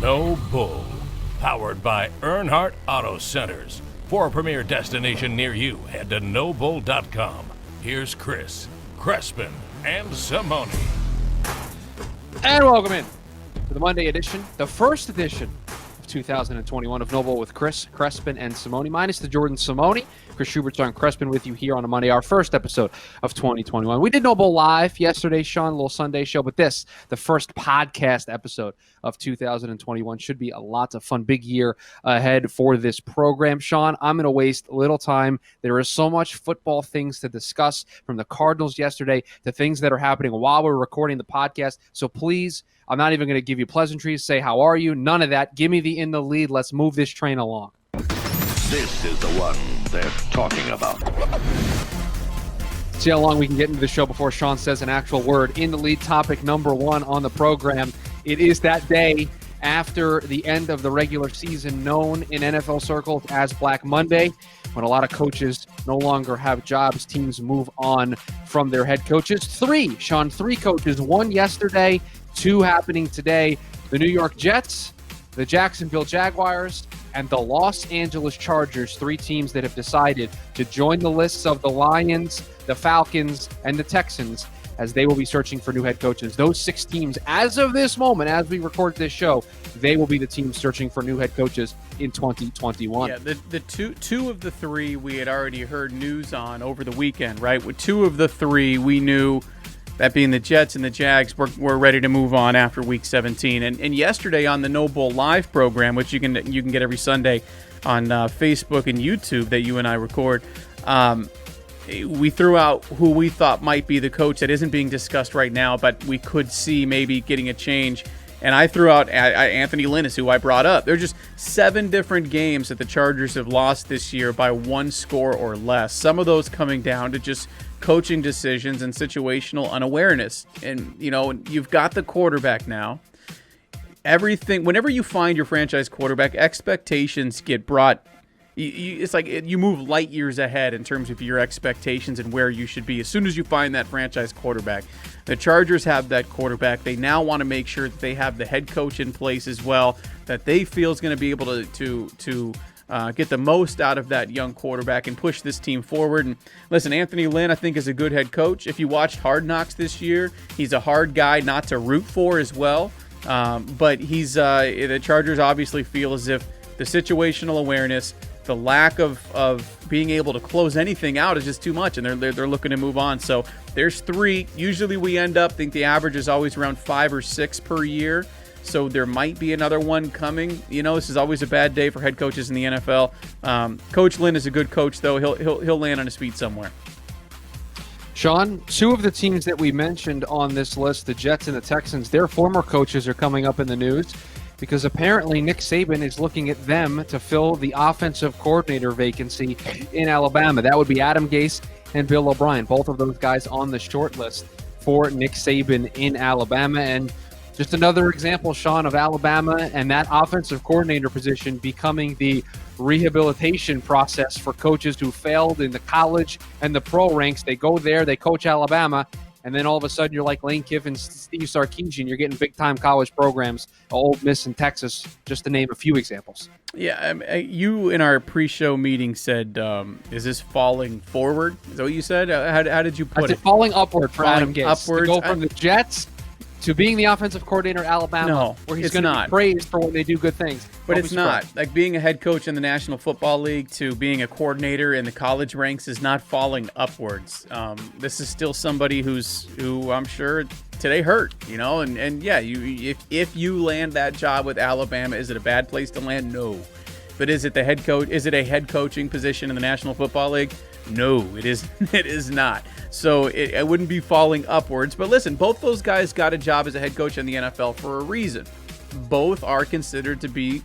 NoBull, powered by Earnhardt Auto Centers. For a premier destination near you, head to NoBull.com. Here's Chris, Crespin, and Simone. And welcome in to the Monday edition, the first edition of 2021 of NoBull with Chris, Crespin, and Simone. Minus the Jordan Simone. Chris Schubert's on Crespin with you here on a Monday, our first episode of 2021. We did NoBull live yesterday, Sean, a little Sunday show, but this, the first podcast episode of 2021, should be a lot of fun. Big year ahead for this program. Sean, I'm going to waste little time. There is so much football things to discuss, from the Cardinals yesterday to things that are happening while we're recording the podcast. So please, I'm not even going to give you pleasantries, say how are you, none of that. Give me the in the lead. Let's move this train along. This is the one they're talking about. See how long we can get into the show before Sean says an actual word. In the lead, topic number one on the program. It is that day after the end of the regular season, known in NFL circles as Black Monday, when a lot of coaches no longer have jobs. Teams move on from their head coaches. Three coaches, one yesterday, two happening today. The New York Jets, the Jacksonville Jaguars, and the Los Angeles Chargers, three teams that have decided to join the lists of the Lions, the Falcons, and the Texans, as they will be searching for new head coaches. Those six teams, as of this moment, as we record this show, they will be the teams searching for new head coaches in 2021. Yeah, the two of the three we had already heard news on over the weekend, right? With two of the three, we knew, that being the Jets and the Jags, were ready to move on after Week 17. And yesterday on the NoBull Live program, which you can get every Sunday on Facebook and YouTube that you and I record, we threw out who we thought might be the coach that isn't being discussed right now, but we could see maybe getting a change. And I threw out Anthony Lynn is who I brought up. There are just 7 different games that the Chargers have lost this year by 1 score or less. Some of those coming down to just coaching decisions and situational unawareness. And, you know, you've got the quarterback now. Everything, whenever you find your franchise quarterback, expectations get brought. It's like you move light years ahead in terms of your expectations and where you should be as soon as you find that franchise quarterback. The Chargers have that quarterback. They now want to make sure that they have the head coach in place as well, that they feel is going to be able to get the most out of that young quarterback and push this team forward. And listen, Anthony Lynn, I think, is a good head coach. If you watched Hard Knocks this year, he's a hard guy not to root for as well. But the Chargers obviously feel as if the situational awareness, the lack of being able to close anything out is just too much, and they're looking to move on. So there's 3. Usually we end up, I think the average is always around 5 or 6 per year. So there might be another one coming. You know, this is always a bad day for head coaches in the NFL. Coach Lynn is a good coach, though. He'll land on his feet somewhere. Sean, 2 of the teams that we mentioned on this list, the Jets and the Texans, their former coaches are coming up in the news, because apparently Nick Saban is looking at them to fill the offensive coordinator vacancy in Alabama. That would be Adam Gase and Bill O'Brien, both of those guys on the short list for Nick Saban in Alabama. And just another example, Sean, of Alabama and that offensive coordinator position becoming the rehabilitation process for coaches who failed in the college and the pro ranks. They go there, they coach Alabama, and then all of a sudden you're like Lane Kiffin, Steve Sarkisian. You're getting big-time college programs, Ole Miss and Texas, just to name a few examples. Yeah, you in our pre-show meeting said, is this falling forward? Is that what you said? How did you put it? Falling upward for Adam Gase. Upwards. To go from the Jets to being the offensive coordinator at Alabama, where he's going to be praised for when they do good things. But it's not. Like being a head coach in the National Football League to being a coordinator in the college ranks is not falling upwards. This is still somebody who I'm sure today hurt, you know, and yeah, if you land that job with Alabama, is it a bad place to land? No. But is it the head coach? Is it a head coaching position in the National Football League? No, it is. It is not. So it wouldn't be falling upwards. But listen, both those guys got a job as a head coach in the NFL for a reason. Both are considered to be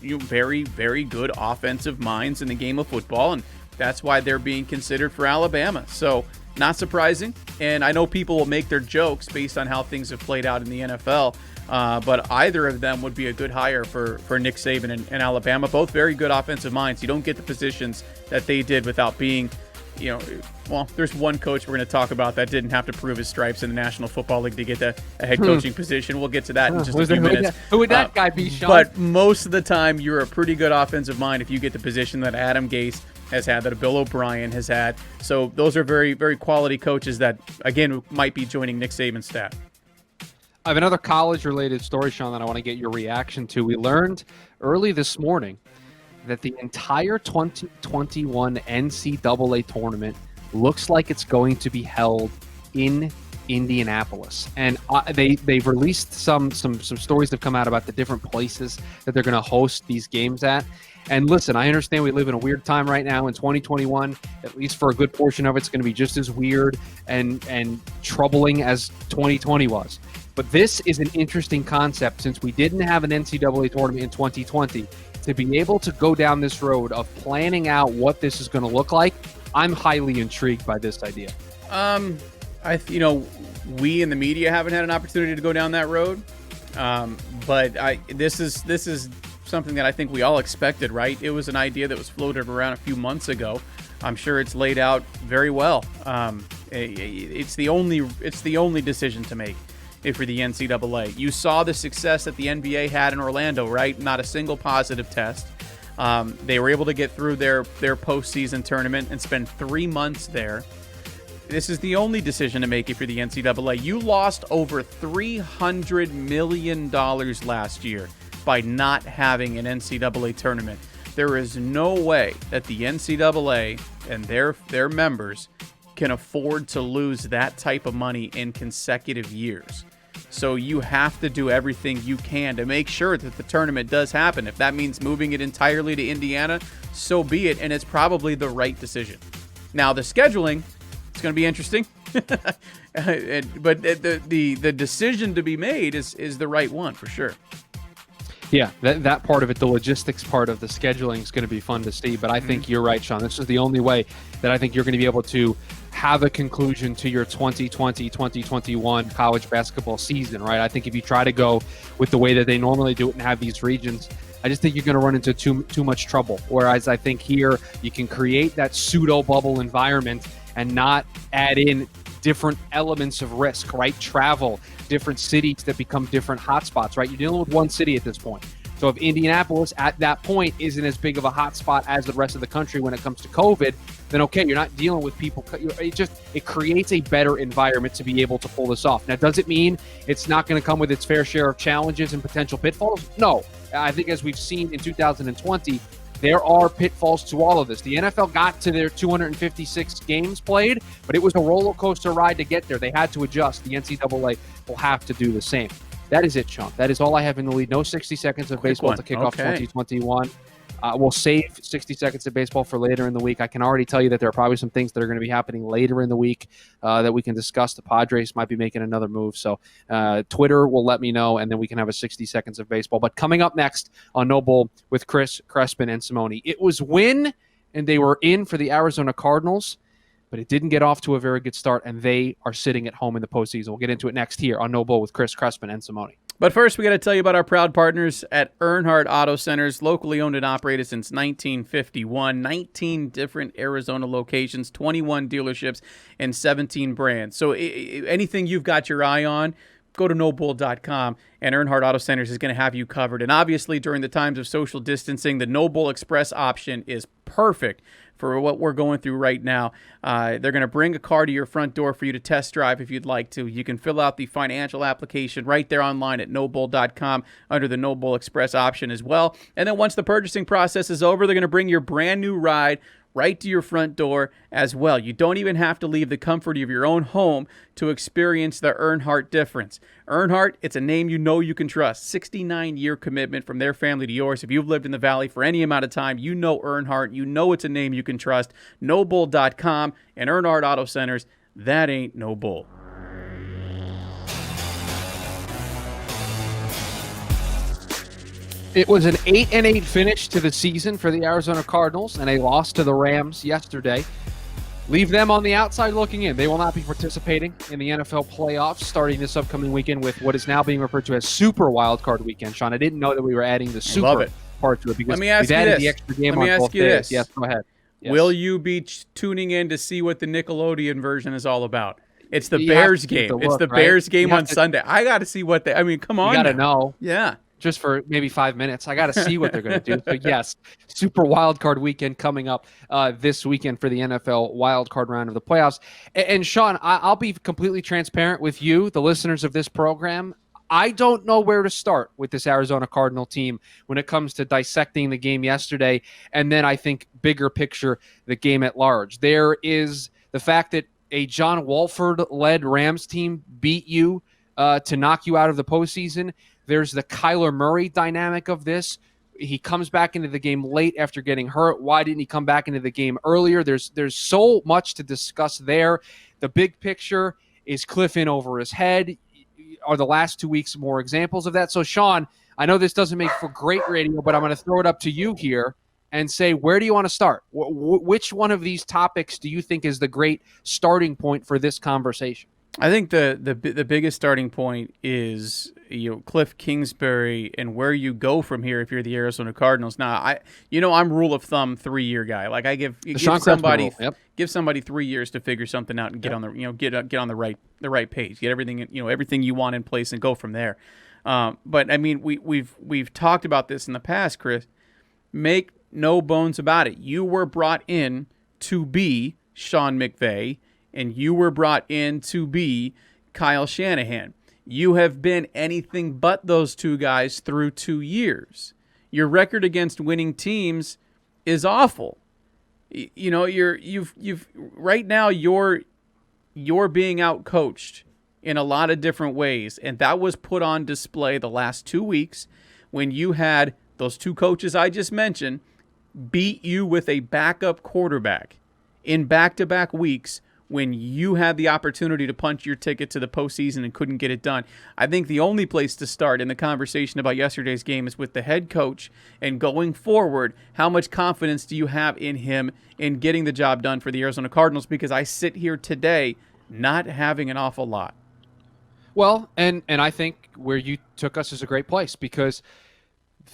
very, very good offensive minds in the game of football, and that's why they're being considered for Alabama. So not surprising. And I know people will make their jokes based on how things have played out in the NFL. But either of them would be a good hire for Nick Saban and Alabama. Both very good offensive minds. You don't get the positions that they did without being there's one coach we're going to talk about that didn't have to prove his stripes in the National Football League to get a head coaching position. We'll get to that in just a few minutes. Who would that guy be, Sean? But most of the time, you're a pretty good offensive mind if you get the position that Adam Gase has had, that Bill O'Brien has had. So those are very, very quality coaches that, again, might be joining Nick Saban's staff. I have another college-related story, Sean, that I want to get your reaction to. We learned early this morning that the entire 2021 NCAA tournament looks like it's going to be held in Indianapolis. And they've released some stories that have come out about the different places that they're going to host these games at. And listen, I understand we live in a weird time right now in 2021. At least for a good portion of it's going to be just as weird and troubling as 2020 was. But this is an interesting concept since we didn't have an NCAA tournament in 2020. To be able to go down this road of planning out what this is going to look like, I'm highly intrigued by this idea. We in the media haven't had an opportunity to go down that road, but this is something that I think we all expected, right? It was an idea that was floated around a few months ago. I'm sure it's laid out very well. It's the only decision to make for the NCAA. You saw the success that the NBA had in Orlando, right? Not a single positive test. They were able to get through their postseason tournament and spend 3 months there. This is the only decision to make for the NCAA. You lost over $300 million last year by not having an NCAA tournament. There is no way that the NCAA and their members can afford to lose that type of money in consecutive years. So you have to do everything you can to make sure that the tournament does happen. If that means moving it entirely to Indiana, so be it, and it's probably the right decision. Now, the scheduling, it's going to be interesting, but the decision to be made is the right one for sure. Yeah, that part of it, the logistics part of the scheduling is going to be fun to see. But I think you're right, Sean. This is the only way that I think you're going to be able to have a conclusion to your 2020-2021 college basketball season, right? I think if you try to go with the way that they normally do it and have these regions, I just think you're going to run into too much trouble. Whereas I think here you can create that pseudo bubble environment and not add in different elements of risk, right? Travel, different cities that become different hotspots, right? You're dealing with one city at this point. So if Indianapolis at that point isn't as big of a hotspot as the rest of the country when it comes to COVID, then okay, you're not dealing with people. It creates a better environment to be able to pull this off. Now, does it mean it's not going to come with its fair share of challenges and potential pitfalls? No. I think as we've seen in 2020, there are pitfalls to all of this. The NFL got to their 256 games played, but it was a roller coaster ride to get there. They had to adjust. The NCAA will have to do the same. That is it, Sean. That is all I have in the lead. No 60 seconds of baseball to kick off 2021. We'll save 60 seconds of baseball for later in the week. I can already tell you that there are probably some things that are going to be happening later in the week that we can discuss. The Padres might be making another move. So Twitter will let me know, and then we can have a 60 seconds of baseball. But coming up next on NoBull with Chris, Crespin, and Simone, it was win, and they were in for the Arizona Cardinals, but it didn't get off to a very good start, and they are sitting at home in the postseason. We'll get into it next here on NoBull with Chris, Crespin, and Simone. But first, we got to tell you about our proud partners at Earnhardt Auto Centers, locally owned and operated since 1951. 19 different Arizona locations, 21 dealerships, and 17 brands. So anything you've got your eye on, go to NoBull.com, and Earnhardt Auto Centers is going to have you covered. And obviously, during the times of social distancing, the NoBull Express option is perfect for what we're going through right now. They're going to bring a car to your front door for you to test drive if you'd like to. You can fill out the financial application right there online at NoBull.com under the NoBull Express option as well. And then once the purchasing process is over, they're going to bring your brand new ride right to your front door as well. You don't even have to leave the comfort of your own home to experience the Earnhardt difference. Earnhardt, it's a name you know you can trust. 69-year commitment from their family to yours. If you've lived in the Valley for any amount of time, you know Earnhardt. You know it's a name you can trust. NoBull.com and Earnhardt Auto Centers. That ain't no bull. It was an 8-8 finish to the season for the Arizona Cardinals and a loss to the Rams yesterday. Leave them on the outside looking in. They will not be participating in the NFL playoffs starting this upcoming weekend with what is now being referred to as Super Wildcard Weekend. Sean, I didn't know that we were adding the super part to it because we've added the extra game on both days. Yes, go ahead. Yes. Will you be tuning in to see what the Nickelodeon version is all about? It's the Bears game. It's the Bears game on Sunday. I got to see what they. I mean, come on. You got to know. Yeah. Just for maybe 5 minutes. I got to see what they're going to do. So, yes, super wild card weekend coming up this weekend for the NFL wild card round of the playoffs. And Sean, I'll be completely transparent with you, the listeners of this program. I don't know where to start with this Arizona Cardinal team when it comes to dissecting the game yesterday. And then I think bigger picture, the game at large. There is the fact that a John Wolford-led Rams team beat you to knock you out of the postseason. There's the Kyler Murray dynamic of this. He comes back into the game late after getting hurt. Why didn't he come back into the game earlier? There's so much to discuss there. The big picture, is Cliff in over his head? Are the last 2 weeks more examples of that? So, Sean, I know this doesn't make for great radio, but I'm going to throw it up to you here and say, where do you want to start? Which one of these topics do you think is the great starting point for this conversation? I think the biggest starting point is Cliff Kingsbury and where you go from here if you're the Arizona Cardinals. Now I'm rule of thumb 3-year guy. Like I give somebody 3 years to figure something out and get on the get on the right page, get everything you want in place and go from there. But I mean we've talked about this in the past, Chris. Make no bones about it. You were brought in to be Sean McVay. And you were brought in to be Kyle Shanahan. You have been anything but those two guys through 2 years. Your record against winning teams is awful. You've right now you're being outcoached in a lot of different ways, and that was put on display the last 2 weeks when you had those two coaches I just mentioned beat you with a backup quarterback in back-to-back weeks. When you had the opportunity to punch your ticket to the postseason and couldn't get it done. I think the only place to start in the conversation about yesterday's game is with the head coach and going forward, how much confidence do you have in him in getting the job done for the Arizona Cardinals? Because I sit here today not having an awful lot. Well, and I think where you took us is a great place because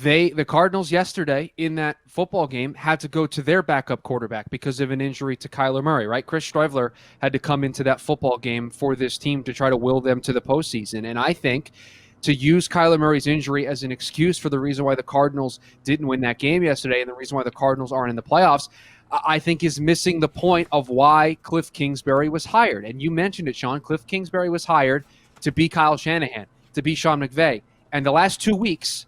the Cardinals yesterday in that football game had to go to their backup quarterback because of an injury to Kyler Murray, right? Chris Streveler had to come into that football game for this team to try to will them to the postseason. And I think to use Kyler Murray's injury as an excuse for the reason why the Cardinals didn't win that game yesterday and the reason why the Cardinals aren't in the playoffs, I think is missing the point of why Cliff Kingsbury was hired. And you mentioned it, Sean. Cliff Kingsbury was hired to be Kyle Shanahan, to be Sean McVay. And the last 2 weeks,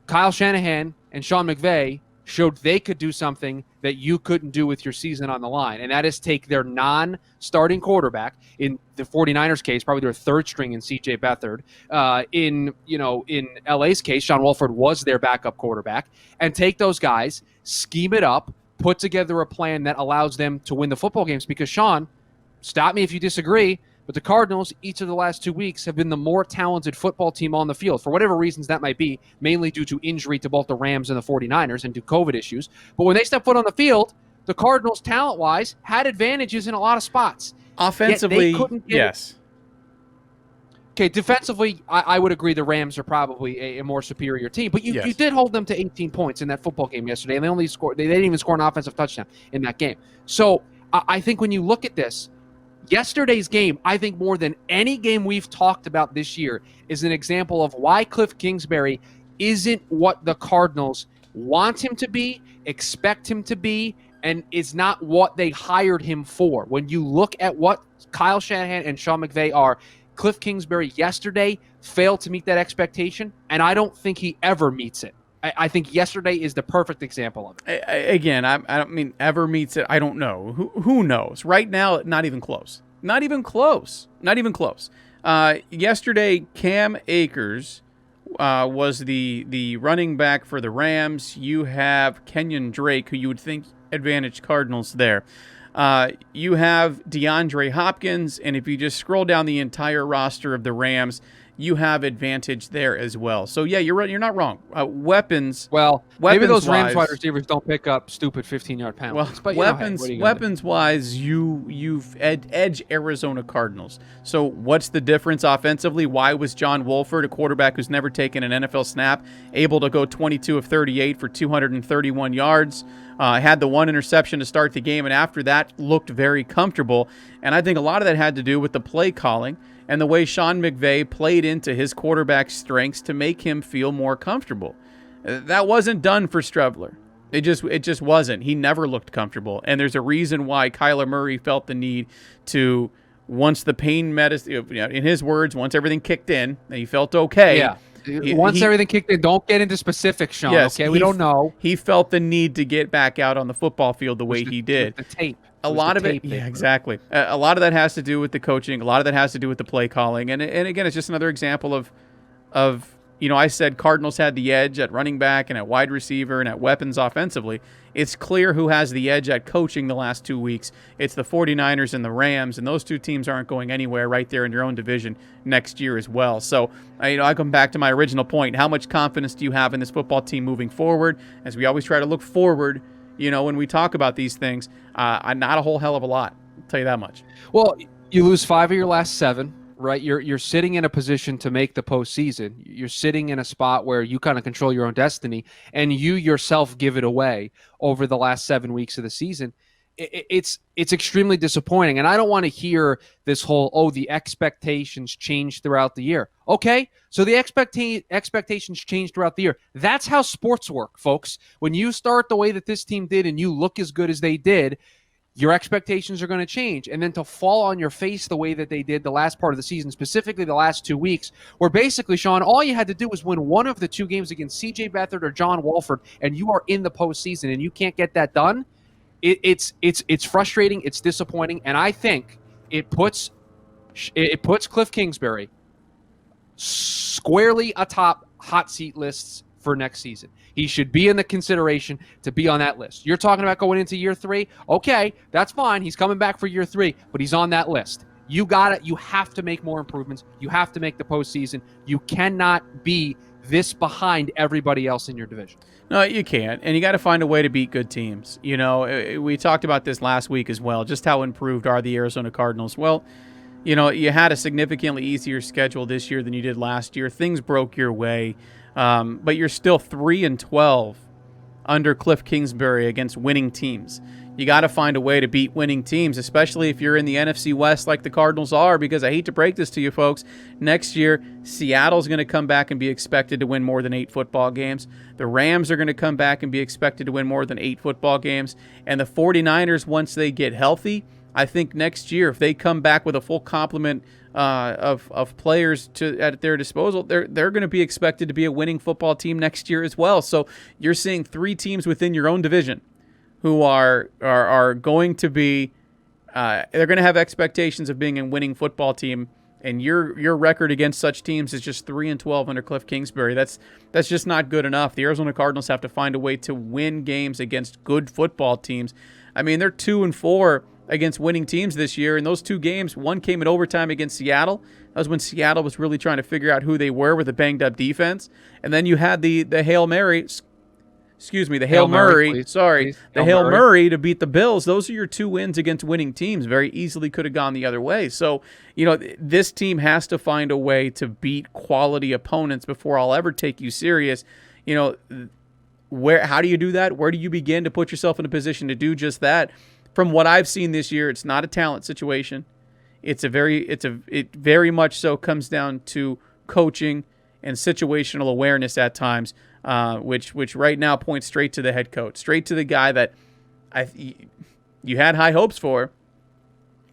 Kyle Shanahan and Sean McVay showed they could do something that you couldn't do with your season on the line, and that is take their non-starting quarterback, in the 49ers case, probably their third string in C.J. Beathard. In L.A.'s case, John Wolford was their backup quarterback, and take those guys, scheme it up, put together a plan that allows them to win the football games. Because, Sean, stop me if you disagree, but the Cardinals, each of the last 2 weeks, have been the more talented football team on the field, for whatever reasons that might be, mainly due to injury to both the Rams and the 49ers and to COVID issues. But when they step foot on the field, the Cardinals, talent-wise, had advantages in a lot of spots. Offensively, yes. Okay, defensively, I would agree the Rams are probably a more superior team. But you did hold them to 18 points in that football game yesterday, and they didn't even score an offensive touchdown in that game. So I think when you look at this, yesterday's game, I think more than any game we've talked about this year, is an example of why Cliff Kingsbury isn't what the Cardinals want him to be, expect him to be, and is not what they hired him for. When you look at what Kyle Shanahan and Sean McVay are, Cliff Kingsbury yesterday failed to meet that expectation, and I don't think he ever meets it. I think yesterday is the perfect example of it. Again, I don't mean ever meets it. I don't know. Who knows? Right now, not even close. Not even close. Not even close. Yesterday, Cam Akers was the running back for the Rams. You have Kenyon Drake, who you would think advantaged Cardinals there. You have DeAndre Hopkins, and if you just scroll down the entire roster of the Rams, you have advantage there as well. So yeah, you're right. You're not wrong. Weapons. Well, maybe those Rams wide Weapons-wise- receivers don't pick up stupid 15-yard Well, penalties. But you know, hey, what are you gonna do? weapons wise, you've edge Arizona Cardinals. So what's the difference offensively? Why was John Wolford, a quarterback who's never taken an NFL snap, able to go 22 of 38 for 231 yards? Had the one interception to start the game, and after that looked very comfortable. And I think a lot of that had to do with the play calling and the way Sean McVay played into his quarterback's strengths to make him feel more comfortable. That wasn't done for Strebler. It just wasn't. He never looked comfortable. And there's a reason why Kyler Murray felt the need to, once the pain medicine, in his words, once everything kicked in, and he felt okay. Yeah. Once everything kicked in, don't get into specifics, Sean. Yes, okay, we don't know. He felt the need to get back out on the football field the way he did. The tape. A lot of it, yeah, exactly. A lot of that has to do with the coaching. A lot of that has to do with the play calling. And again, it's just another example of I said Cardinals had the edge at running back and at wide receiver and at weapons offensively. It's clear who has the edge at coaching the last 2 weeks. It's the 49ers and the Rams, and those two teams aren't going anywhere right there in your own division next year as well. So, I come back to my original point. How much confidence do you have in this football team moving forward? As we always try to look forward, when we talk about these things, not a whole hell of a lot. I'll tell you that much. Well, you lose 5 of your last 7. Right, you're sitting in a position to make the postseason. You're sitting in a spot where you kind of control your own destiny, and you yourself give it away over the last 7 weeks of the season. It's extremely disappointing, and I don't want to hear this whole the expectations change throughout the year. Okay, so the expectations change throughout the year. That's how sports work, folks. When you start the way that this team did, and you look as good as they did, your expectations are going to change. And then to fall on your face the way that they did the last part of the season, specifically the last 2 weeks, where basically, Sean, all you had to do was win one of the 2 games against C.J. Beathard or John Wolford, and you are in the postseason, and you can't get that done. It's frustrating. It's disappointing. And I think it puts Cliff Kingsbury squarely atop hot seat lists for next season. He should be in the consideration to be on that list. You're talking about going into year 3. Okay, that's fine. He's coming back for year 3, but he's on that list. You got it. You have to make more improvements. You have to make the postseason. You cannot be this behind everybody else in your division. No, you can't. And you got to find a way to beat good teams. We talked about this last week as well, just how improved are the Arizona Cardinals. Well, you had a significantly easier schedule this year than you did last year. Things broke your way. But you're still 3-12 under Cliff Kingsbury against winning teams. You got to find a way to beat winning teams, especially if you're in the NFC West like the Cardinals are, because I hate to break this to you folks. Next year, Seattle's going to come back and be expected to win more than 8 football games. The Rams are going to come back and be expected to win more than 8 football games. And the 49ers, once they get healthy, I think next year, if they come back with a full complement of players at their disposal, they're going to be expected to be a winning football team next year as well. So you're seeing 3 teams within your own division who are going to be they're going to have expectations of being a winning football team, and your record against such teams is just 3-12 under Cliff Kingsbury. That's just not good enough. The Arizona Cardinals have to find a way to win games against good football teams. I mean, they're 2-4 against winning teams this year. In those 2 games, one came in overtime against Seattle. That was when Seattle was really trying to figure out who they were with a banged-up defense. And then you had the Hail Murray to beat the Bills. Those are your 2 wins against winning teams. Very easily could have gone the other way. So, this team has to find a way to beat quality opponents before I'll ever take you serious. How do you do that? Where do you begin to put yourself in a position to do just that? From what I've seen this year, it's not a talent situation. It very much so comes down to coaching and situational awareness at times, which right now points straight to the head coach, straight to the guy that you had high hopes for,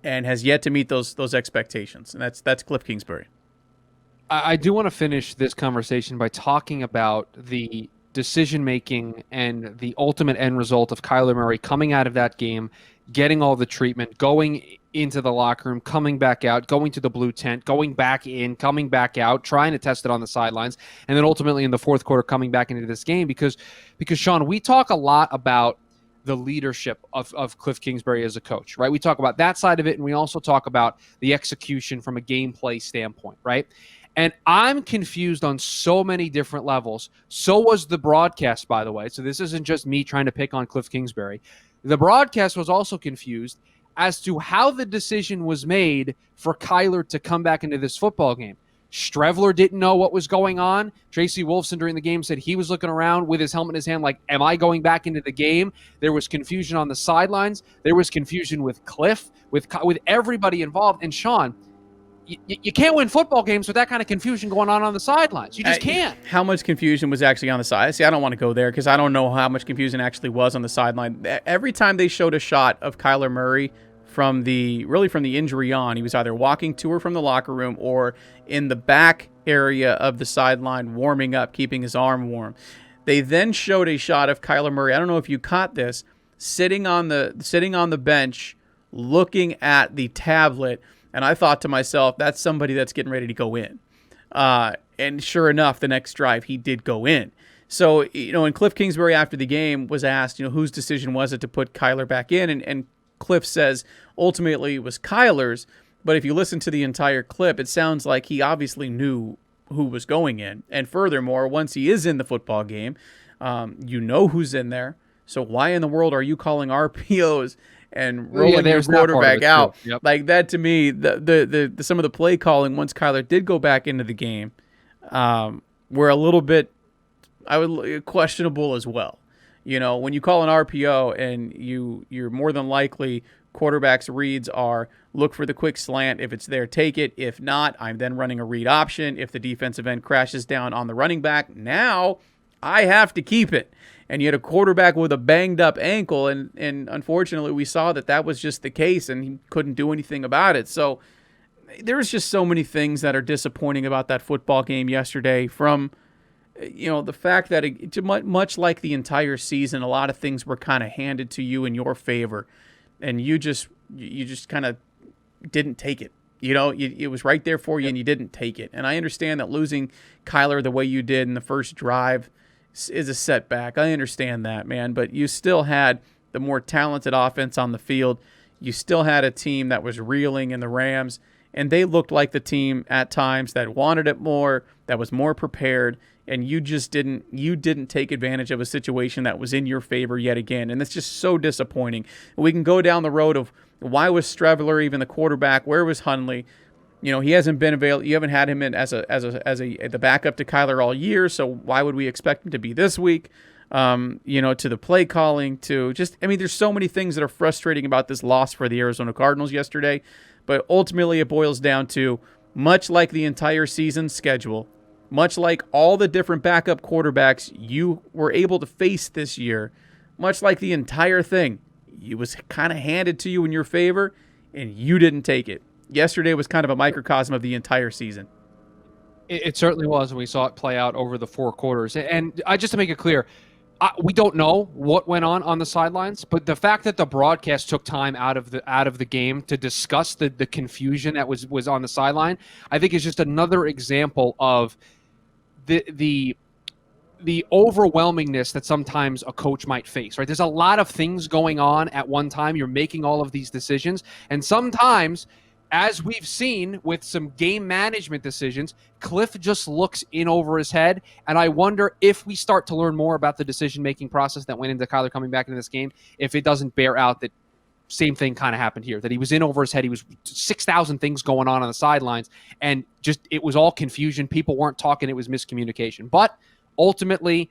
and has yet to meet those expectations, and that's Cliff Kingsbury. I do want to finish this conversation by talking about the decision-making and the ultimate end result of Kyler Murray coming out of that game, getting all the treatment, going into the locker room, coming back out, going to the blue tent, going back in, coming back out, trying to test it on the sidelines, and then ultimately in the fourth quarter coming back into this game because Sean, we talk a lot about the leadership of Cliff Kingsbury as a coach, right? We talk about that side of it, and we also talk about the execution from a gameplay standpoint, right? And I'm confused on so many different levels. So was the broadcast, by the way. So this isn't just me trying to pick on Cliff Kingsbury. The broadcast was also confused as to how the decision was made for Kyler to come back into this football game. Strevler didn't know what was going on. Tracy Wolfson during the game said he was looking around with his helmet in his hand like, am I going back into the game? There was confusion on the sidelines. There was confusion with Cliff, with everybody involved. And Sean, you can't win football games with that kind of confusion going on the sidelines. You just can't. How much confusion was actually on the side? See, I don't want to go there because I don't know how much confusion actually was on the sideline. Every time they showed a shot of Kyler Murray from the injury on, he was either walking to or from the locker room or in the back area of the sideline warming up, keeping his arm warm. They then showed a shot of Kyler Murray. I don't know if you caught this, sitting on the bench, looking at the tablet. And I thought to myself, that's somebody that's getting ready to go in. And sure enough, the next drive, he did go in. So, and Cliff Kingsbury after the game was asked, whose decision was it to put Kyler back in? And Cliff says, ultimately, it was Kyler's. But if you listen to the entire clip, it sounds like he obviously knew who was going in. And furthermore, once he is in the football game, you know who's in there. So why in the world are you calling RPOs and rolling your quarterback out? Yep. Like that, to me, the some of the play calling once Kyler did go back into the game were a little bit, questionable as well. When you call an RPO and you're more than likely quarterback's reads are look for the quick slant. If it's there, take it. If not, I'm then running a read option. If the defensive end crashes down on the running back, now I have to keep it. And you had a quarterback with a banged up ankle, and unfortunately we saw that was just the case, and he couldn't do anything about it. So there's just so many things that are disappointing about that football game yesterday, from the fact that much like the entire season, a lot of things were kind of handed to you in your favor, and you just kind of didn't take it. It was right there for you, and you didn't take it. And I understand that losing Kyler the way you did in the first drive is a setback. I understand that, man. But you still had the more talented offense on the field. You still had a team that was reeling in the Rams, and they looked like the team at times that wanted it more, that was more prepared, and you just didn't take advantage of a situation that was in your favor yet again. And that's just so disappointing. We can go down the road of why was Strevler even the quarterback? Where was Hundley? He hasn't been available. You haven't had him in as the backup to Kyler all year. So why would we expect him to be this week? To the play calling, to just, there's so many things that are frustrating about this loss for the Arizona Cardinals yesterday. But ultimately, it boils down to, much like the entire season schedule, much like all the different backup quarterbacks you were able to face this year, much like the entire thing, it was kind of handed to you in your favor, and you didn't take it. Yesterday was kind of a microcosm of the entire season. It certainly was, and we saw it play out over the 4 quarters. And just to make it clear, we don't know what went on the sidelines, but the fact that the broadcast took time out of the game to discuss the confusion that was on the sideline, I think is just another example of the overwhelmingness that sometimes a coach might face, right? There's a lot of things going on at one time. You're making all of these decisions, and sometimes, as we've seen with some game management decisions, Cliff just looks in over his head, and I wonder if we start to learn more about the decision-making process that went into Kyler coming back into this game, if it doesn't bear out that same thing kind of happened here, that he was in over his head. He was 6,000 things going on the sidelines, and just it was all confusion. People weren't talking. It was miscommunication. But ultimately,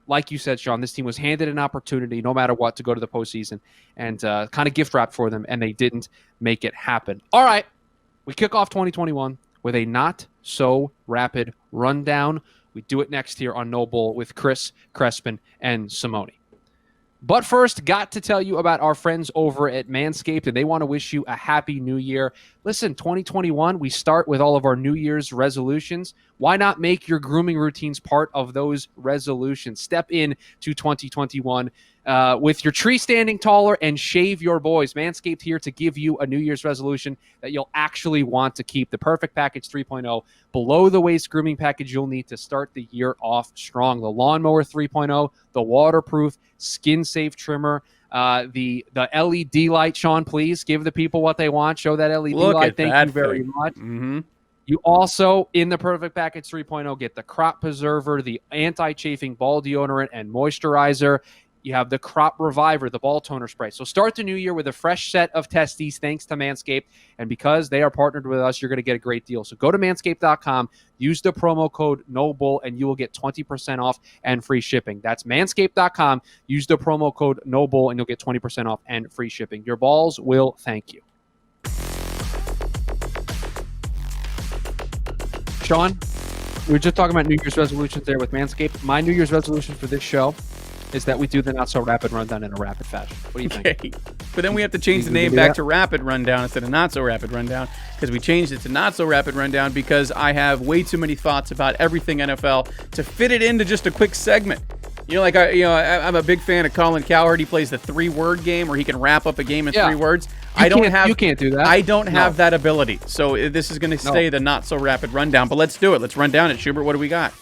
like you said, Sean, this team was handed an opportunity no matter what to go to the postseason, and kind of gift wrapped for them, and they didn't make it happen. All right, we kick off 2021 with a not-so-rapid rundown. We do it next here on NoBull with Chris, Crespin, and Simone. But first, got to tell you about our friends over at Manscaped, and they want to wish you a happy new year. Listen, 2021, we start with all of our New Year's resolutions. Why not make your grooming routines part of those resolutions? Step in to 2021 with your tree standing taller and shave your boys. Manscaped here to give you a New Year's resolution that you'll actually want to keep. The Perfect Package 3.0, below-the-waist grooming package you'll need to start the year off strong. The Lawnmower 3.0, the waterproof, skin-safe trimmer, the LED light. Sean, please give the people what they want. Show that LED light. Thank you very much. Mm-hmm. You also, in the Perfect Package 3.0, get the Crop Preserver, the anti-chafing ball deodorant and moisturizer. You have the Crop Reviver, the ball toner spray. So start the new year with a fresh set of testes thanks to Manscaped. And because they are partnered with us, you're going to get a great deal. So go to manscaped.com, use the promo code NoBull, and you will get 20% off and free shipping. That's manscaped.com. Use the promo code NoBull, and you'll get 20% off and free shipping. Your balls will thank you. Sean, we were just talking about New Year's resolutions there with Manscaped. My New Year's resolution for this show is that we do the not-so-rapid rundown in a rapid fashion. What do you think? But then we have to change the name back to Rapid Rundown instead of Not-So-Rapid Rundown, because we changed it to Not-So-Rapid Rundown because I have way too many thoughts about everything NFL to fit it into just a quick segment. I'm a big fan of Colin Cowherd. He plays the 3-word game where he can wrap up a game in 3 words. You can't do that. I don't have that ability. So this is going to stay the not-so-rapid rundown. But let's do it. Let's run down it. Schubert, what do we got?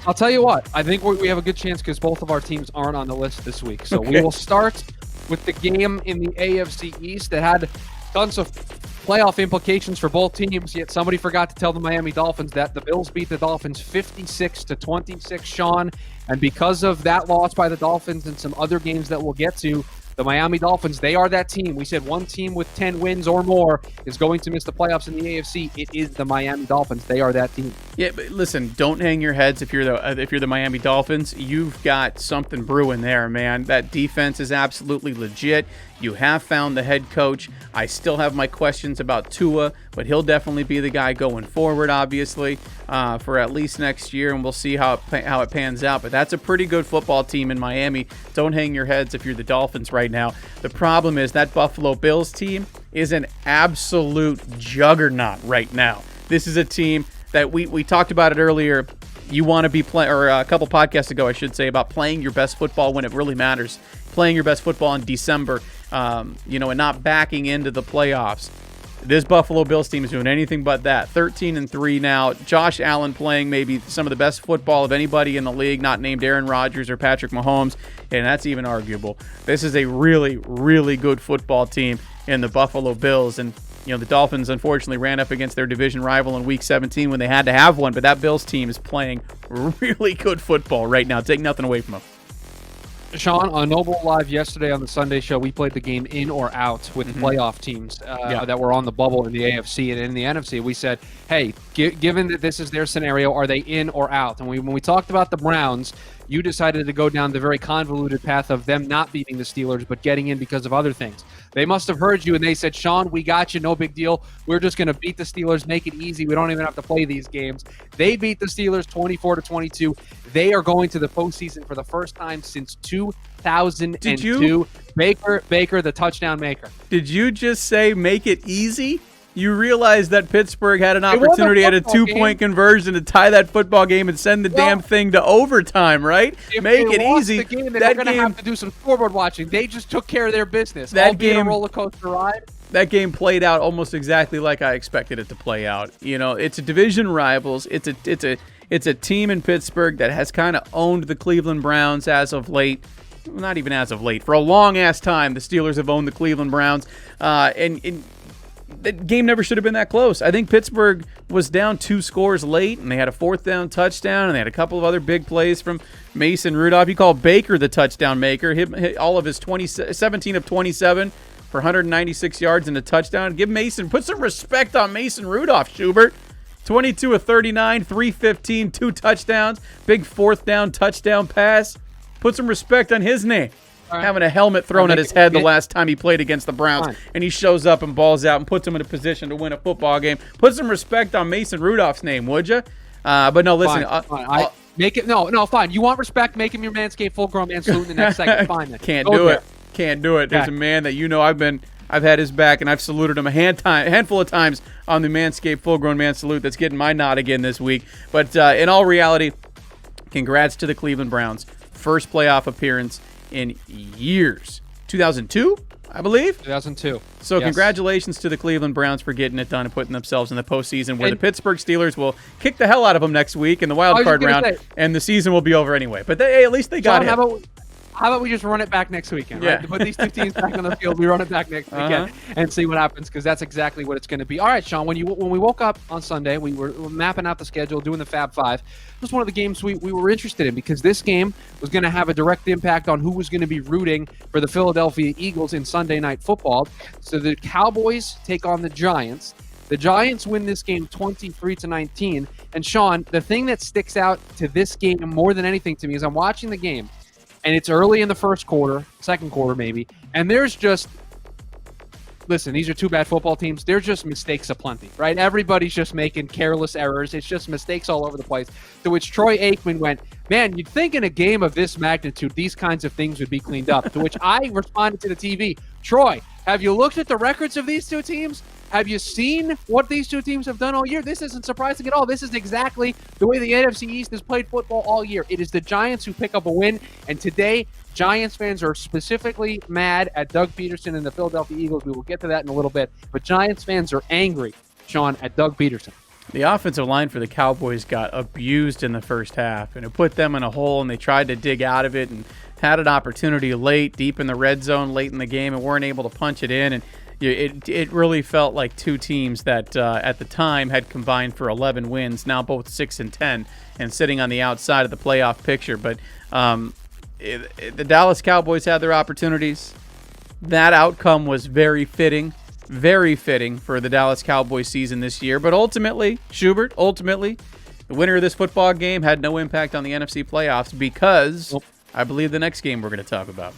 I'll tell you what. I think we have a good chance because both of our teams aren't on the list this week. So we will start with the game in the AFC East that had tons of playoff implications for both teams, yet somebody forgot to tell the Miami Dolphins that the Bills beat the Dolphins 56-26, Sean. And because of that loss by the Dolphins and some other games that we'll get to, the Miami Dolphins, they are that team. We said one team with 10 wins or more is going to miss the playoffs in the AFC. It is the Miami Dolphins. They are that team. Yeah, but listen, don't hang your heads if you're the Miami Dolphins. You've got something brewing there, man. That defense is absolutely legit. You have found the head coach. I still have my questions about Tua, but he'll definitely be the guy going forward, obviously, for at least next year, and we'll see how it pans out. But that's a pretty good football team in Miami. Don't hang your heads if you're the Dolphins right now. The problem is that Buffalo Bills team is an absolute juggernaut right now. This is a team that we talked about it earlier. You want to be playing, or a couple podcasts ago, I should say, about playing your best football when it really matters. Playing your best football in December, and not backing into the playoffs. This Buffalo Bills team is doing anything but that. 13-3 now. Josh Allen playing maybe some of the best football of anybody in the league, not named Aaron Rodgers or Patrick Mahomes, and that's even arguable. This is a really, really good football team in the Buffalo Bills, and the Dolphins unfortunately ran up against their division rival in Week 17 when they had to have one, but that Bills team is playing really good football right now. Take nothing away from them. Sean, on NoBull Live yesterday on the Sunday show, we played the game in or out with playoff teams that were on the bubble in the AFC and in the NFC. We said, hey, given that this is their scenario, are they in or out? And when we talked about the Browns, you decided to go down the very convoluted path of them not beating the Steelers but getting in because of other things. They must have heard you, and they said, Sean, we got you, no big deal. We're just going to beat the Steelers, make it easy. We don't even have to play these games. They beat the Steelers 24-22. They are going to the postseason for the first time since 2002. Baker, the touchdown maker. Did you just say make it easy? You realize that Pittsburgh had an opportunity at a 2-point conversion to tie that football game and send the damn thing to overtime, right? Make it easy. The game, they're going to have to do some scoreboard watching. They just took care of their business. That game, a roller coaster ride. That game played out almost exactly like I expected it to play out. It's a division rivals. It's a team in Pittsburgh that has kind of owned the Cleveland Browns as of late. Not even as of late. For a long-ass time, the Steelers have owned the Cleveland Browns. And the game never should have been that close. I think Pittsburgh was down 2 scores late, and they had a 4th down touchdown, and they had a couple of other big plays from Mason Rudolph. You call Baker the touchdown maker. Hit all of his 17 of 27 for 196 yards and a touchdown. Put some respect on Mason Rudolph, Schubert. 22 of 39, 315, 2 touchdowns. Big 4th down touchdown pass. Put some respect on his name. Having a helmet thrown at his head the last time he played against the Browns, and he shows up and balls out and puts him in a position to win a football game. Put some respect on Mason Rudolph's name, would you? But no, listen. Fine. You want respect? Make him your Manscaped full-grown man salute in the next segment. Fine. Then. Can't do it. There's a man that I've had his back, and I've saluted him a handful of times on the Manscaped full-grown man salute. That's getting my nod again this week. But in all reality, congrats to the Cleveland Browns. First playoff appearance in years. 2002, I believe? 2002. So Congratulations to the Cleveland Browns for getting it done and putting themselves in the postseason, where the Pittsburgh Steelers will kick the hell out of them next week in the wild card round, and the season will be over anyway. But at least they got it. How about we just run it back next weekend, Yeah. right? To put these two teams back on the field, we run it back next weekend and see what happens, because that's exactly what it's going to be. All right, Sean, when we woke up on Sunday, we were mapping out the schedule, doing the Fab Five. This was one of the games we were interested in, because this game was going to have a direct impact on who was going to be rooting for the Philadelphia Eagles in Sunday Night Football. So the Cowboys take on the Giants. The Giants win this game 23-19. And Sean, the thing that sticks out to this game more than anything to me is I'm watching the game, and it's early in the first quarter, second quarter maybe, and there's just, listen, these are two bad football teams. They're just mistakes aplenty, right? Everybody's just making careless errors. It's just mistakes all over the place. To which Troy Aikman went, man, you'd think in a game of this magnitude, these kinds of things would be cleaned up. To which I responded to the TV, Troy, have you looked at the records of these two teams? Have you seen what these two teams have done all year? This isn't surprising at all. This is exactly the way the NFC East has played football all year. It is the Giants who pick up a win, and today, Giants fans are specifically mad at Doug Peterson and the Philadelphia Eagles. We will get to that in a little bit. But Giants fans are angry, Sean, at Doug Peterson. The offensive line for the Cowboys got abused in the first half, and it put them in a hole, and they tried to dig out of it and had an opportunity late, deep in the red zone, late in the game, and weren't able to punch it in. And it really felt like two teams that at the time had combined for 11 wins, now both 6-10, and sitting on the outside of the playoff picture. But the Dallas Cowboys had their opportunities. That outcome was very fitting for the Dallas Cowboys season this year. But ultimately, Schubert, the winner of this football game had no impact on the NFC playoffs, because I believe the next game we're going to talk about.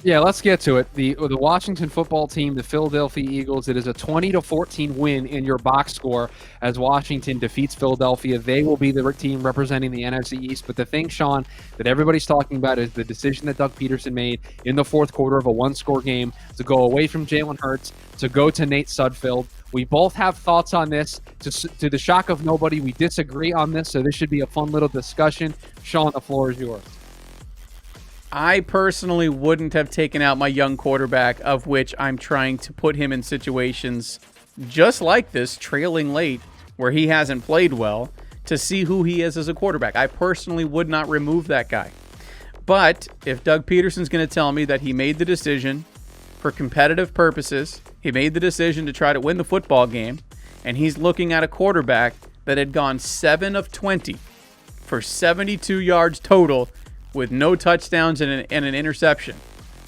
Yeah, let's get to it. The Washington football team, the Philadelphia Eagles, it is a 20-14 win in your box score as Washington defeats Philadelphia. They will be the team representing the NFC East. But the thing, Sean, that everybody's talking about is the decision that Doug Peterson made in the fourth quarter of a one-score game to go away from Jalen Hurts, to go to Nate Sudfeld. We both have thoughts on this. To the shock of nobody, we disagree on this, so this should be a fun little discussion. Sean, the floor is yours. I personally wouldn't have taken out my young quarterback, of which I'm trying to put him in situations just like this, trailing late, where he hasn't played well, to see who he is as a quarterback. I personally would not remove that guy. But if Doug Peterson's going to tell me that he made the decision for competitive purposes, he made the decision to try to win the football game, and he's looking at a quarterback that had gone 7 of 20 for 72 yards total, with no touchdowns and an interception.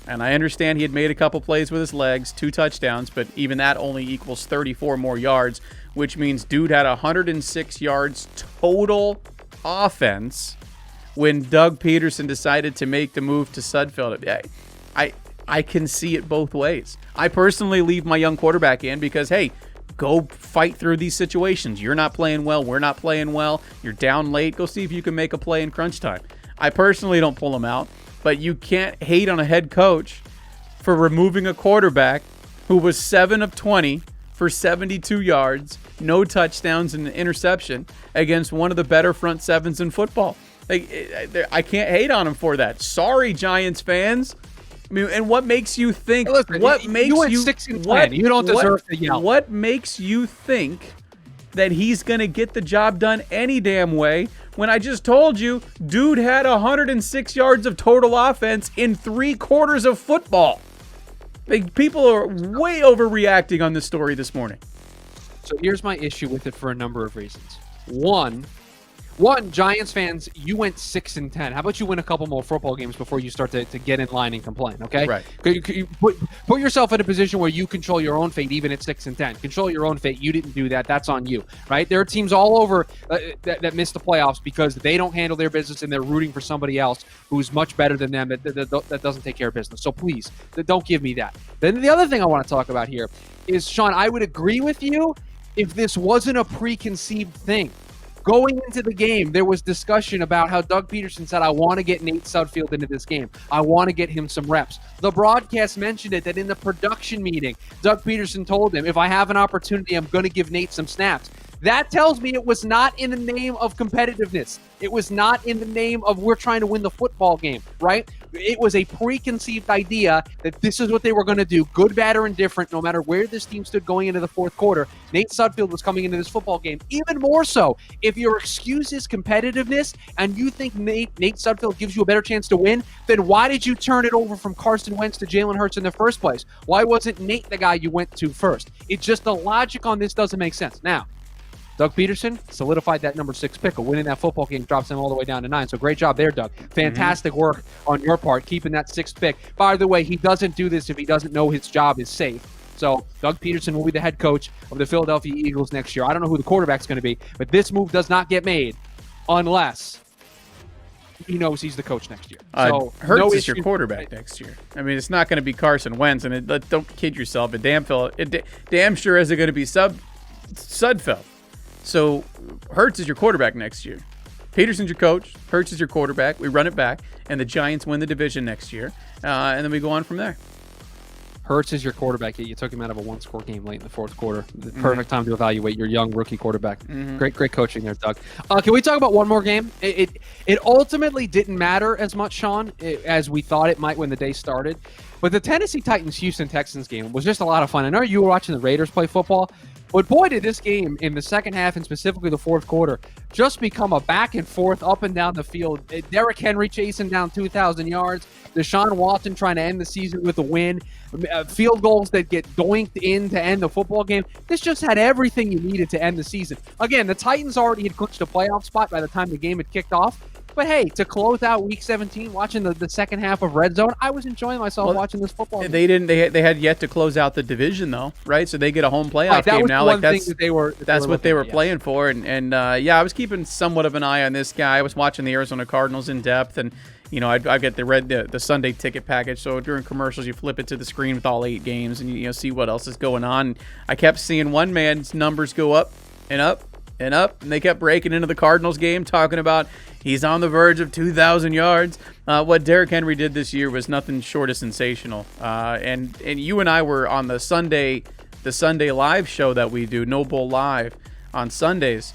And I understand he had made a couple plays with his legs, 2 touchdowns, but even that only equals 34 more yards, which means dude had 106 yards total offense when Doug Peterson decided to make the move to Sudfeld. I can see it both ways. I personally leave my young quarterback in because, hey, go fight through these situations. You're not playing well. We're not playing well. You're down late. Go see if you can make a play in crunch time. I personally don't pull him out, but you can't hate on a head coach for removing a quarterback who was 7 of 20 for 72 yards, no touchdowns, and an interception against one of the better front sevens in football. I can't hate on him for that. Sorry, Giants fans. I mean, and what makes you think? Listen, what makes you went you 6-10. You don't deserve to yell. What makes you think that he's going to get the job done any damn way, when I just told you, dude had 106 yards of total offense in 3 quarters of football? People are way overreacting on this story this morning. So here's my issue with it for a number of reasons. One, Giants fans, you went 6-10. How about you win a couple more football games before you start to get in line and complain, okay? Right. You put yourself in a position where you control your own fate, even at 6-10. Control your own fate. You didn't do that. That's on you, right? There are teams all over that miss the playoffs because they don't handle their business and they're rooting for somebody else who's much better than them that doesn't take care of business. So please, don't give me that. Then the other thing I want to talk about here is, Sean, I would agree with you if this wasn't a preconceived thing. Going into the game, there was discussion about how Doug Peterson said, I want to get Nate Sudfeld into this game. I want to get him some reps. The broadcast mentioned it, that in the production meeting, Doug Peterson told him, if I have an opportunity, I'm going to give Nate some snaps. That tells me it was not in the name of competitiveness. It was not in the name of we're trying to win the football game, right? It was a preconceived idea that this is what they were going to do, good, bad, or indifferent, no matter where this team stood going into the fourth quarter. Nate Sudfeld was coming into this football game. Even more so, if your excuse is competitiveness and you think Nate Sudfeld gives you a better chance to win, then why did you turn it over from Carson Wentz to Jalen Hurts in the first place? Why wasn't Nate the guy you went to first? It's just the logic on this doesn't make sense. Now, Doug Peterson solidified that number 6 pick. Winning that football game drops him all the way down to 9. So great job there, Doug. Fantastic work on your part, keeping that 6th pick. By the way, he doesn't do this if he doesn't know his job is safe. So Doug Peterson will be the head coach of the Philadelphia Eagles next year. I don't know who the quarterback's going to be, but this move does not get made unless he knows he's the coach next year. So Hurts is your quarterback next year. I mean, it's not going to be Carson Wentz, and don't kid yourself. Damn sure isn't going to be Sudfeld. So Hurts is your quarterback next year. Peterson's your coach. Hurts is your quarterback. We run it back, and the Giants win the division next year, and then we go on from there. Hurts is your quarterback. You took him out of a one-score game late in the fourth quarter. The perfect time to evaluate your young rookie quarterback. Great coaching there, Doug. Can we talk about one more game? It ultimately didn't matter as much, Sean, as we thought it might when the day started. But the Tennessee Titans-Houston Texans game was just a lot of fun. I know you were watching the Raiders play football, but boy, did this game in the second half and specifically the fourth quarter just become a back and forth up and down the field. Derrick Henry chasing down 2,000 yards. Deshaun Watson trying to end the season with a win. Field goals that get doinked in to end the football game. This just had everything you needed to end the season. Again, the Titans already had clinched a playoff spot by the time the game had kicked off. But hey, to close out Week 17, watching the second half of Red Zone, I was enjoying myself watching this football game. They had yet to close out the division though, right? So they get a home playoff game now. That's what they were playing for. And I was keeping somewhat of an eye on this guy. I was watching the Arizona Cardinals in depth, and I get the Sunday ticket package. So during commercials, you flip it to the screen with all 8 games, and you see what else is going on. And I kept seeing one man's numbers go up and up and up, and they kept breaking into the Cardinals game, talking about he's on the verge of 2,000 yards. What Derrick Henry did this year was nothing short of sensational. And you and I were on the Sunday live show that we do, NoBull Live on Sundays.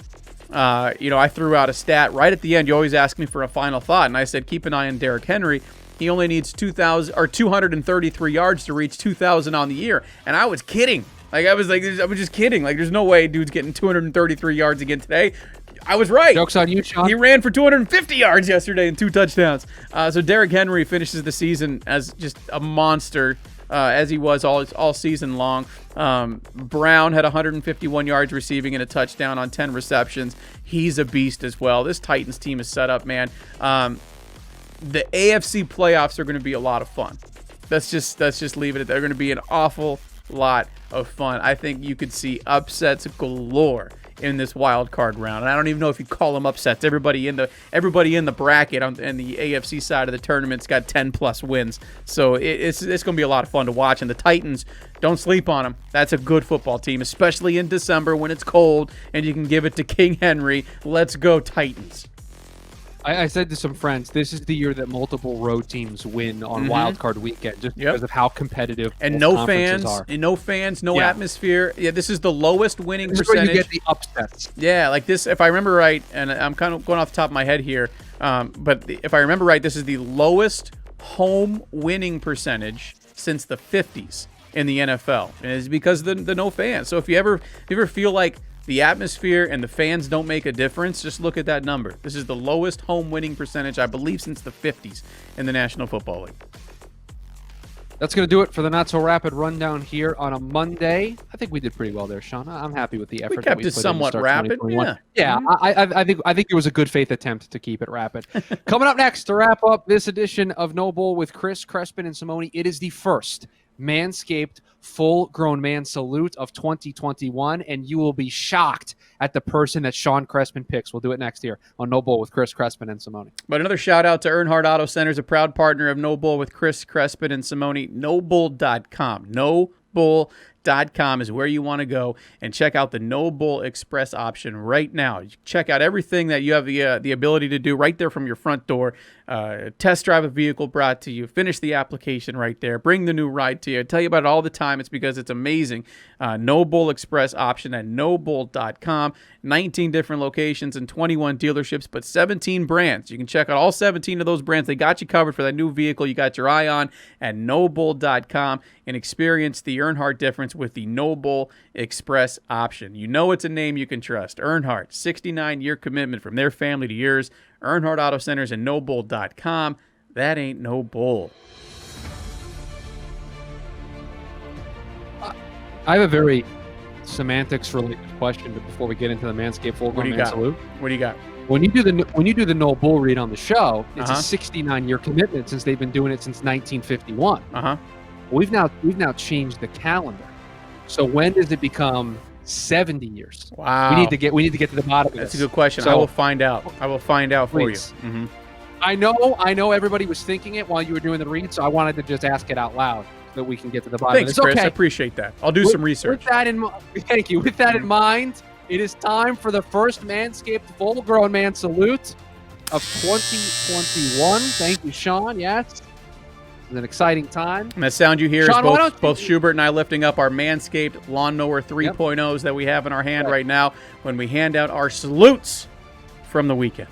I threw out a stat right at the end. You always ask me for a final thought, and I said keep an eye on Derrick Henry. He only needs 233 yards to reach 2,000 on the year, and I was kidding. I was just kidding. There's no way dude's getting 233 yards again today. I was right. Joke's on you, Sean. He ran for 250 yards yesterday and 2 touchdowns. So Derrick Henry finishes the season as just a monster, as he was all season long. Brown had 151 yards receiving and a touchdown on 10 receptions. He's a beast as well. This Titans team is set up, man. The AFC playoffs are going to be a lot of fun. Let's just leave it at that. They're going to be an awful lot of fun. I think you could see upsets galore in this wild card round, and I don't even know if you call them upsets. Everybody in the bracket on the AFC side of the tournament's got 10+ wins, so it's going to be a lot of fun to watch. And the Titans, don't sleep on them. That's a good football team, especially in December when it's cold and you can give it to King Henry. Let's go Titans. I said to some friends, this is the year that multiple road teams win on Wild Card Weekend, just because of how competitive and no fans, no atmosphere. Yeah, this is the lowest winning this percentage. Is where you get the upsets. Yeah, like this. If I remember right, and I'm kind of going off the top of my head here, but if I remember right, this is the lowest home winning percentage since the 50s in the NFL, and it's because of the no fans. So if you ever feel like the atmosphere and the fans don't make a difference, just look at that number. This is the lowest home winning percentage, I believe, since the 50s in the National Football League. That's going to do it for the Not So Rapid Rundown here on a Monday. I think we did pretty well there, Sean. I'm happy with the effort. We kept it somewhat rapid. Yeah. I think it was a good faith attempt to keep it rapid. Coming up next to wrap up this edition of NoBull with Chris, Crespin, and Simone, it is the first Manscaped full-grown man salute of 2021, and you will be shocked at the person that Sean Crespin picks. We'll do it next year on NoBull with Chris, Crespin, and Simone. But another shout-out to Earnhardt Auto Centers, a proud partner of NoBull with Chris, Crespin, and Simone. NoBull.com. NoBull.com. NoBull.com is where you want to go and check out the NoBull Express option right now. Check out everything that you have the ability to do right there from your front door. Test drive a vehicle brought to you. Finish the application right there. Bring the new ride to you. I tell you about it all the time. It's because it's amazing. NoBull Express option at NoBull.com. 19 different locations and 21 dealerships, but 17 brands. You can check out all 17 of those brands. They got you covered for that new vehicle you got your eye on at NoBull.com and experience the Earnhardt difference with the NoBull Express option. You know it's a name you can trust. Earnhardt, 69-year commitment from their family to yours. Earnhardt Auto Centers and NoBull.com. That ain't no bull. I have a very semantics-related question before we get into the Manscaped full-grown man salute. What do you got? When you do the NoBull read on the show, it's a 69-year commitment since they've been doing it since 1951. We've now changed the calendar. So when does it become 70 years? Wow. We need to get to the bottom of this. That's a good question. So, I will find out for you. Mm-hmm. I know everybody was thinking it while you were doing the read, so I wanted to just ask it out loud so that we can get to the bottom of this. Thanks, Chris. Okay. I appreciate that. I'll do some research. Thank you. With that in mind, it is time for the first Manscaped full-grown man salute of 2021. Thank you, Sean. Yes. It's an exciting time. And the sound you hear Sean, is both Schubert and I lifting up our Manscaped Lawnmower 3.0s that we have in our hand right now when we hand out our salutes from the weekend.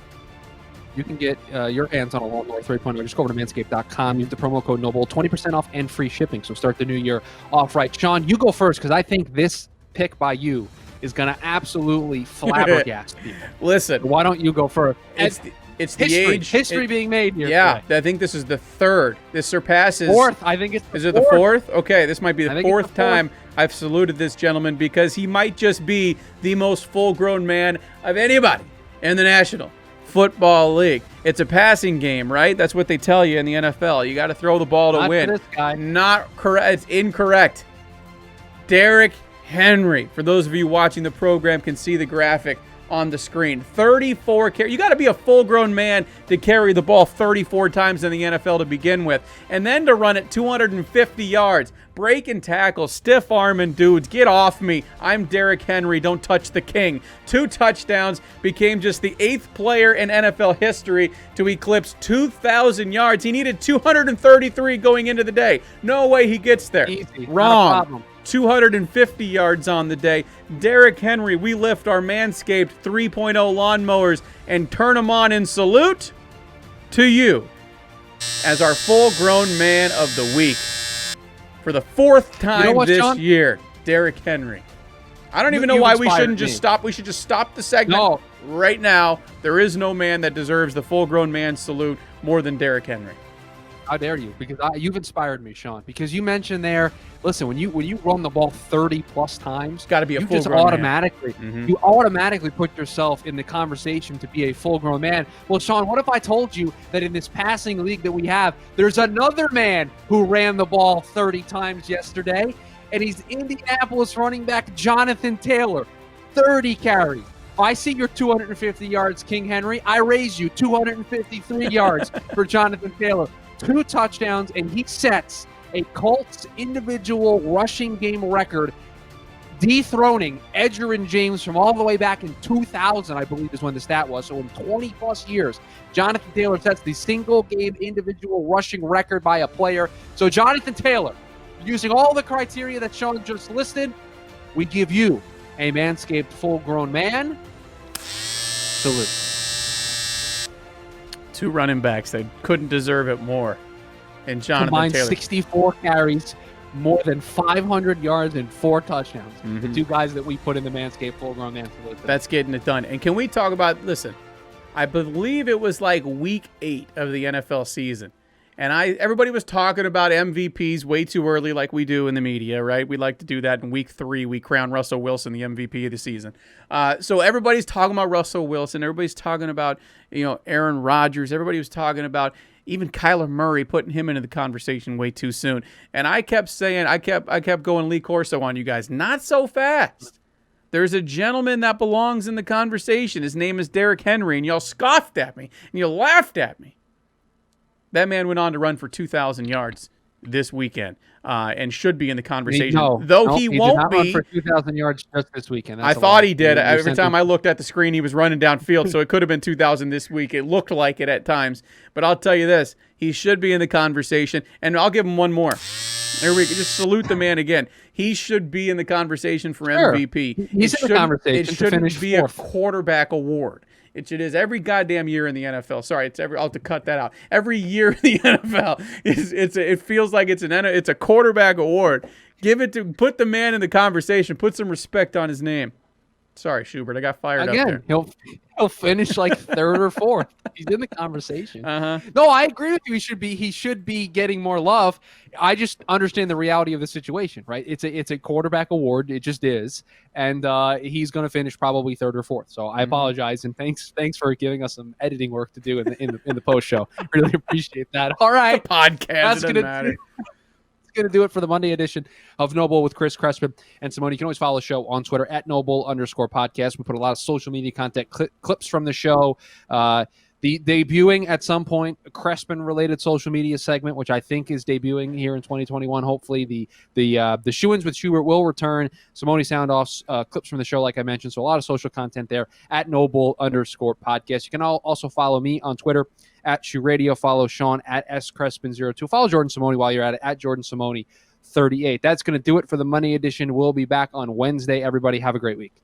You can get your hands on a Lawnmower 3.0. Just go over to manscaped.com. Use the promo code NoBull, 20% off and free shipping. So start the new year off right. Sean, you go first because I think this pick by you is going to absolutely flabbergast people. Listen. So why don't you go first? It's the age. History being made here. Yeah, today. I think this is the third. This surpasses. Fourth. I think it's Is it the fourth? Okay, this might be the fourth time I've saluted this gentleman because he might just be the most full-grown man of anybody in the National Football League. It's a passing game, right? That's what they tell you in the NFL. You got to throw the ball to win. This guy. Not correct. It's incorrect. Derrick Henry. For those of you watching the program, can see the graphic on the screen. 34 carries. You got to be a full-grown man to carry the ball 34 times in the NFL to begin with, and then to run it 250 yards, breaking tackles, stiff arming dudes. Get off me! I'm Derrick Henry. Don't touch the king. 2 touchdowns, became just the 8th player in NFL history to eclipse 2,000 yards. He needed 233 going into the day. No way he gets there. Easy. Wrong. 250 yards on the day. Derrick Henry, we lift our Manscaped 3.0 lawnmowers and turn them on in salute to you as our full-grown man of the week for the 4th time this year. Derrick Henry. I don't even know why we shouldn't just stop. We should just stop the segment right now. There is no man that deserves the full-grown man salute more than Derrick Henry. How dare you? Because you've inspired me, Sean. Because you mentioned there, listen, when you run the ball 30+ times, got to be a full-grown man. You automatically put yourself in the conversation to be a full-grown man. Well, Sean, what if I told you that in this passing league that we have, there's another man who ran the ball 30 times yesterday, and he's Indianapolis running back Jonathan Taylor, 30 carries. I see your 250 yards, King Henry. I raise you 253 yards for Jonathan Taylor. 2 touchdowns, and he sets a Colts individual rushing game record, dethroning Edgerrin James from all the way back in 2000, I believe is when the stat was. So in 20+ years, Jonathan Taylor sets the single-game individual rushing record by a player. So Jonathan Taylor, using all the criteria that Sean just listed, we give you a Manscaped full-grown man salute. 2 running backs that couldn't deserve it more. And Jonathan combined Taylor. 64 carries, more than 500 yards, and 4 touchdowns. The 2 guys that we put in the Manscaped full-grown man salute. That's getting it done. And can we talk about, listen, I believe it was like week 8 of the NFL season. And everybody was talking about MVPs way too early like we do in the media, right? We like to do that in week 3. We crown Russell Wilson the MVP of the season. So everybody's talking about Russell Wilson. Everybody's talking about, Aaron Rodgers. Everybody was talking about even Kyler Murray, putting him into the conversation way too soon. And I kept saying, I kept going Lee Corso on you guys. Not so fast. There's a gentleman that belongs in the conversation. His name is Derrick Henry, and y'all scoffed at me, and you laughed at me. That man went on to run for 2,000 yards this weekend and should be in the conversation. He did won't not be. Run for 2,000 yards just this weekend. I thought he did. Every time I looked at the screen, he was running downfield, so it could have been 2,000 this week. It looked like it at times. But I'll tell you this, he should be in the conversation, and I'll give him one more. There we go. Just salute the man again. He should be in the conversation for MVP. He's in the conversation. It shouldn't be a quarterback award. It is every goddamn year in the NFL. Sorry, I'll have to cut that out. Every year in the NFL, it feels like it's a quarterback award. Put the man in the conversation. Put some respect on his name. Sorry, Schubert, I got fired up there. He'll finish like third or fourth. He's in the conversation. No, I agree with you. He should be getting more love. I just understand the reality of the situation, right? It's a quarterback award. It just is, and he's going to finish probably third or fourth. So I apologize, and thanks for giving us some editing work to do in the post show. Really appreciate that. All right, it's a podcast. It doesn't matter. Going to do it for the Monday edition of NoBull with Chris Crespin and Simone. You can always follow the show on Twitter at @NoBull_podcast. We put a lot of social media content, clips from the show, the debuting at some point a Crespin-related social media segment, which I think is debuting here in 2021. Hopefully, the Shoe-ins with Schubert will return. Simone sound-offs, clips from the show, like I mentioned. So a lot of social content there at @NoBull_podcast. You can also follow me on Twitter at Shoe Radio. Follow Sean at SCrespin02. Follow Jordan Simone while you're at it at Jordan Simone 38. That's going to do it for the Monday edition. We'll be back on Wednesday. Everybody have a great week.